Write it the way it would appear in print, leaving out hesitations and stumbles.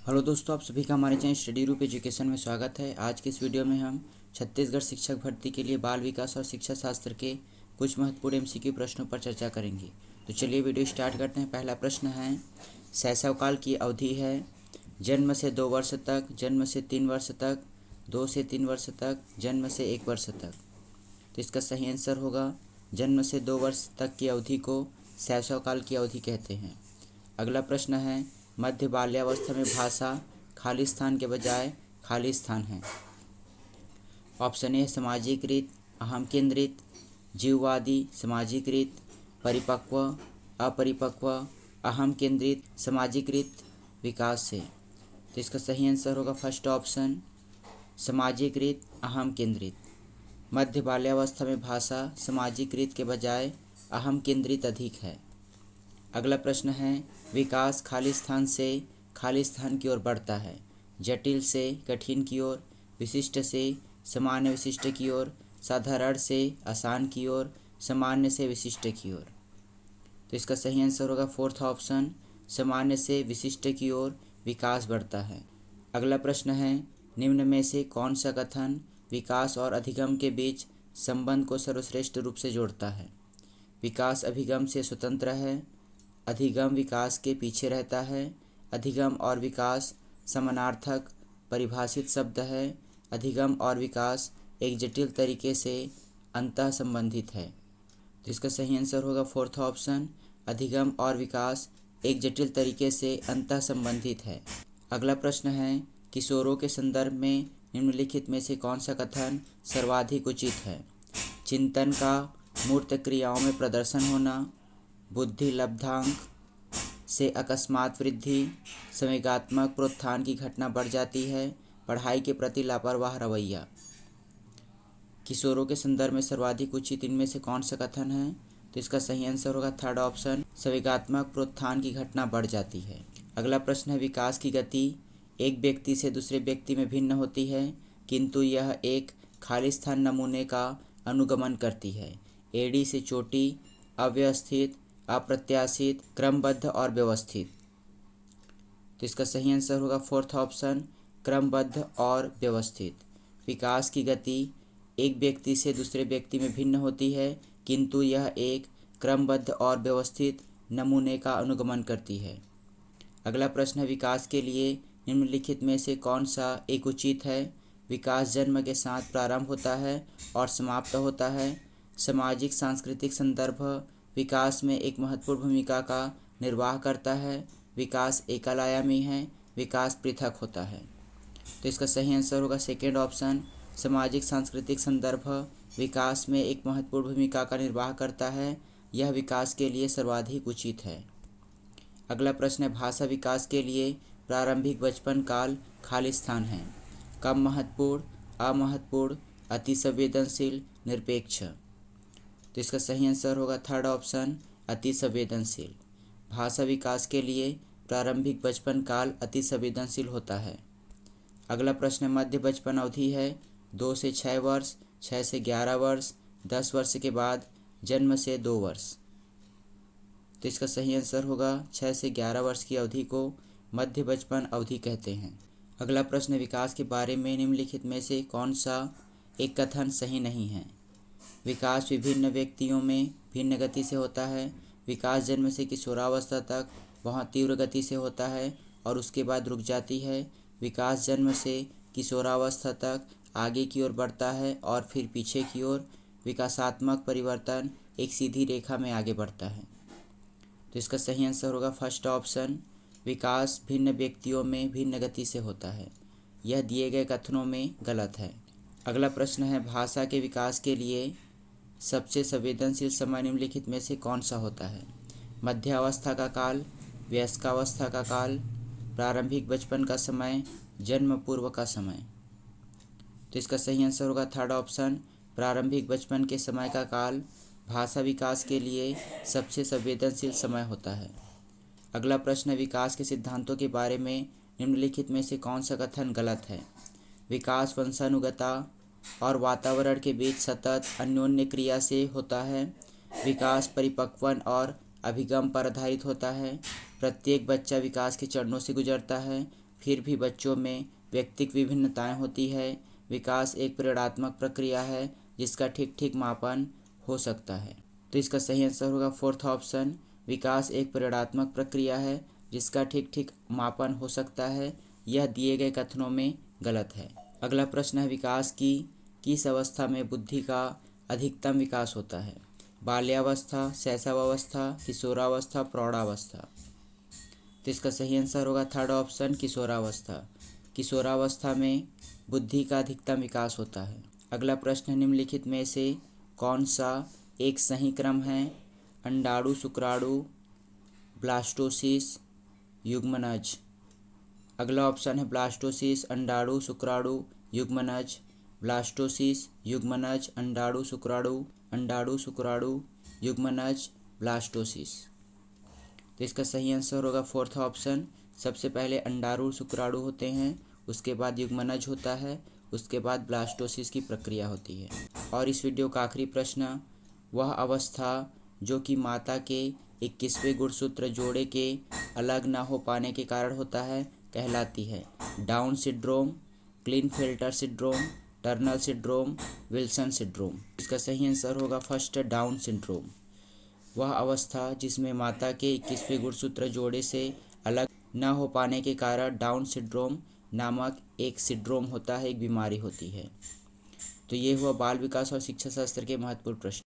Hello दोस्तों, आप सभी का हमारे चैनल स्टडी रूप एजुकेशन में स्वागत है। आज के इस वीडियो में हम छत्तीसगढ़ शिक्षक भर्ती के लिए बाल विकास और शिक्षा शास्त्र के कुछ महत्वपूर्ण एमसीक्यू प्रश्नों पर चर्चा करेंगे। तो चलिए वीडियो स्टार्ट करते हैं। पहला प्रश्न है, शैशवकाल की अवधि है जन्म से 2 वर्ष तक, जन्म से 3 वर्ष तक, 2 से 3 वर्ष तक, जन्म से 1 वर्ष तक। तो इसका सही आंसर होगा जन्म से 2 वर्ष तक की अवधि को शैशवकाल की अवधि कहते हैं। अगला प्रश्न है, मध्य बाल्यावस्था में भाषा खाली स्थान के बजाय खाली स्थान है। ऑप्शन ए सामाजिकृत, अहम केंद्रित, जीववादी, सामाजिकृत, परिपक्व, अपरिपक्व, अहम केंद्रित, सामाजिकृत, विकास से। तो इसका सही आंसर होगा फर्स्ट ऑप्शन, सामाजिकृत, अहम केंद्रित। मध्य बाल्यावस्था में भाषा सामाजिकृत के बजाय अहम केंद्रित अधिक है। अगला प्रश्न है, विकास खाली स्थान से खाली स्थान की ओर बढ़ता है। जटिल से कठिन की ओर, विशिष्ट से सामान्य विशिष्ट की ओर, साधारण से आसान की ओर, सामान्य से विशिष्ट की ओर। तो इसका सही आंसर होगा फोर्थ ऑप्शन, सामान्य से विशिष्ट की ओर विकास बढ़ता है। अगला प्रश्न है, निम्न में से कौन सा कथन विकास और अधिगम के बीच संबंध को सर्वश्रेष्ठ रूप से जोड़ता है। विकास अभिगम से स्वतंत्र है, अधिगम विकास के पीछे रहता है, अधिगम और विकास समानार्थक परिभाषित शब्द है, अधिगम और विकास एक जटिल तरीके से अंतः संबंधित है। तो इसका सही आंसर होगा फोर्थ ऑप्शन, अधिगम और विकास एक जटिल तरीके से अंतः संबंधित है। अगला प्रश्न है, किशोरों के संदर्भ में निम्नलिखित में से कौन सा कथन सर्वाधिक उचित है। चिंतन का मूर्त क्रियाओं में प्रदर्शन होना, बुद्धि लब्धांक से अकस्मात वृद्धि, संवेगात्मक प्रोत्थान की घटना बढ़ जाती है, पढ़ाई के प्रति लापरवाह रवैया। किशोरों के संदर्भ में सर्वाधिक उचित इनमें से कौन सा कथन है। तो इसका सही आंसर होगा थर्ड ऑप्शन, संवेगात्मक प्रोत्थान की घटना बढ़ जाती है। अगला प्रश्न है, विकास की गति एक व्यक्ति से दूसरे व्यक्ति में भिन्न होती है, किंतु यह एक खाली स्थान नमूने का अनुगमन करती है। एड़ी से चोटी, अव्यवस्थित, अप्रत्याशित, क्रमबद्ध और व्यवस्थित। तो इसका सही आंसर होगा फोर्थ ऑप्शन, क्रमबद्ध और व्यवस्थित। विकास की गति एक व्यक्ति से दूसरे व्यक्ति में भिन्न होती है, किंतु यह एक क्रमबद्ध और व्यवस्थित नमूने का अनुगमन करती है। अगला प्रश्न है, विकास के लिए निम्नलिखित में से कौन सा एक उचित है। विकास जन्म के साथ प्रारंभ होता है और समाप्त होता है। सामाजिक सांस्कृतिक संदर्भ विकास में एक महत्वपूर्ण भूमिका का निर्वाह करता है। विकास एकल आयामी है, विकास पृथक होता है। तो इसका सही आंसर होगा सेकेंड ऑप्शन, सामाजिक सांस्कृतिक संदर्भ विकास में एक महत्वपूर्ण भूमिका का निर्वाह करता है, यह विकास के लिए सर्वाधिक उचित है। अगला प्रश्न है, भाषा विकास के लिए प्रारंभिक बचपन काल खाली स्थान है। कम महत्वपूर्ण, अमहत्वपूर्ण, अति संवेदनशील, निरपेक्ष। तो इसका सही आंसर होगा थर्ड ऑप्शन, अति संवेदनशील। भाषा विकास के लिए प्रारंभिक बचपन काल अति संवेदनशील होता है। अगला प्रश्न, मध्य बचपन अवधि है 2 से 6 वर्ष, 6 से 11 वर्ष, 10 वर्ष के बाद जन्म से 2 वर्ष। तो इसका सही आंसर होगा 6 से 11 वर्ष की अवधि को मध्य बचपन अवधि कहते हैं। अगला प्रश्न, विकास के बारे में निम्नलिखित में से कौन सा एक कथन सही नहीं है। विकास विभिन्न व्यक्तियों में भिन्न गति से होता है। विकास जन्म से किशोरावस्था तक बहुत तीव्र गति से होता है और उसके बाद रुक जाती है। विकास जन्म से किशोरावस्था तक आगे की ओर बढ़ता है और फिर पीछे की ओर। विकासात्मक परिवर्तन एक सीधी रेखा में आगे बढ़ता है। तो इसका सही आंसर होगा फर्स्ट ऑप्शन, विकास भिन्न व्यक्तियों में भिन्न गति से होता है। यह दिए गए कथनों में गलत है। अगला प्रश्न है, भाषा के विकास के लिए सबसे संवेदनशील समय निम्नलिखित में से कौन सा होता है। मध्यावस्था का काल, वयस्कावस्था का काल, प्रारंभिक बचपन का समय, जन्म पूर्व का समय। तो इसका सही आंसर होगा थर्ड ऑप्शन, प्रारंभिक बचपन के समय का काल भाषा विकास के लिए सबसे संवेदनशील समय होता है। अगला प्रश्न, विकास के सिद्धांतों के बारे में निम्नलिखित में से कौन सा कथन गलत है। विकास वंशानुगता और वातावरण के बीच सतत अन्योन्य क्रिया से होता है। विकास परिपक्वन और अभिगम पर आधारित होता है। प्रत्येक बच्चा विकास के चरणों से गुजरता है। फिर भी बच्चों में व्यक्तिगत विभिन्नताएं होती है। विकास एक परिणात्मक प्रक्रिया है जिसका ठीक ठीक मापन हो सकता है। तो इसका सही आंसर होगा फोर्थ ऑप्शन, विकास एक परिणात्मक प्रक्रिया है जिसका ठीक ठीक मापन हो सकता है। यह दिए गए कथनों में गलत है। अगला प्रश्न है, विकास की किस अवस्था में बुद्धि का अधिकतम विकास होता है? बाल्यावस्था, शैशवावस्था, किशोरावस्था, प्रौढ़ावस्था। तो इसका सही आंसर होगा थर्ड ऑप्शन, किशोरावस्था। किशोरावस्था में बुद्धि का अधिकतम विकास होता है। अगला प्रश्न है, निम्नलिखित में से कौन सा एक सही क्रम है? अंडाणु, शुक्राणु, ब्लास्टोसिस, युग्मनज। अगला ऑप्शन है ब्लास्टोसिस, अंडाणु, शुक्राणु, युग्मनज, ब्लास्टोसिस, युग्मनज, अंडाणु, शुक्राणु, अंडाणु, शुक्राणु, युग्मनज, ब्लास्टोसिस। तो इसका सही आंसर होगा फोर्थ ऑप्शन। सबसे पहले अंडाणु शुक्राणु होते हैं, उसके बाद युग्मनज होता है, उसके बाद ब्लास्टोसिस की प्रक्रिया होती है। और इस वीडियो का आखिरी प्रश्न, वह अवस्था जो कि माता के 21वें गुणसूत्र जोड़े के अलग न हो पाने के कारण होता है कहलाती है? Down syndrome, Klinefelter syndrome, Turner syndrome, Wilson syndrome. इसका सही आंसर होगा फर्स्ट, डाउन सिंड्रोम। वह अवस्था जिसमें माता के 21वें गुणसूत्र जोड़े से अलग न हो पाने के कारण डाउन सिंड्रोम नामक एक सिंड्रोम होता है, एक बीमारी होती है। तो ये हुआ बाल विकास और शिक्षा शास्त्र के महत्वपूर्ण प्रश्न।